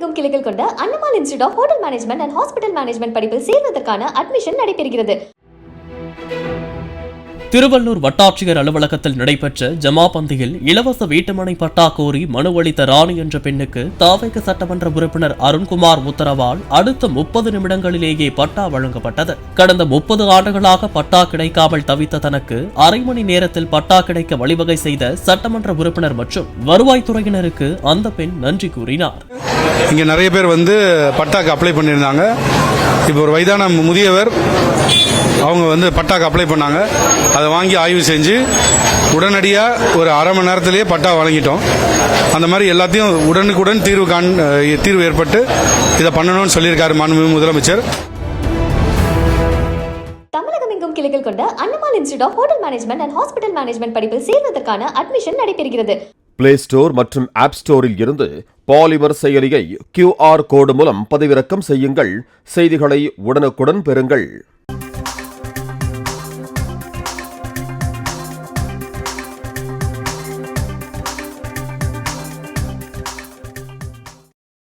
தமிழகமெங்கும் கிளைகள் கொண்ட Annamalai institute of hotel management and hospital management படிப்பில் சேர்வதற்கான அட்மிஷன் நடைபெறுகிறது. திருவள்ளூர் வட்டாட்சியர் அலுவலகத்தில் நடைபெற்ற ஜமாபந்தியில் இலவச வீட்டுமனை பட்டா கோரி மனு அளித்த ராணி என்ற பெண்ணுக்கு தாவேக சட்டமன்ற உறுப்பினர் அருண்குமார் உத்தரவால் அடுத்த 30 நிமிடங்களிலேயே பட்டா வழங்கப்பட்டது. கடந்த 30 ஆண்டுகளாக பட்டா கிடைக்காமல் தவித்த தனக்கு அரை மணி நேரத்தில் பட்டா கிடைக்க வழிவகை செய்த சட்டமன்ற உறுப்பினர் மற்றும் வருவாய்த்துறையினருக்கு அந்த பெண் நன்றி கூறினார். இங்க நிறைய பேர் பட்டாக்கு அப்ளை பண்ணியிருந்தாங்க. இப்போ ஒரு வயதான முதியவர் அவங்க பட்டாக்கு அப்ளை பண்ணாங்க. அதை வாங்கி ஆய்வு செஞ்சு உடனடியாக ஒரு அரை மணி நேரத்திலேயே பட்டா வழங்கிட்டோம். அந்த மாதிரி எல்லாத்தையும் உடனுக்குடன் தீர்வு ஏற்பட்டு இதை பண்ணணும்னு சொல்லியிருக்காரு மாண்புமிகு முதலமைச்சர். தமிழகமெங்கும் கிளைகள் கொண்ட Annamalai institute of hotel management and hospital management படிப்பில் சேர்வதற்கான அட்மிஷன் நடைபெறுகிறது. பிளே ஸ்டோர் மற்றும் ஆப் ஸ்டோரில் இருந்து பாலிமர் செயலியை QR கோடு மூலம் பதிவிறக்கம் செய்யுங்கள். செய்திகளை உடனுக்குடன் பெறுங்கள்.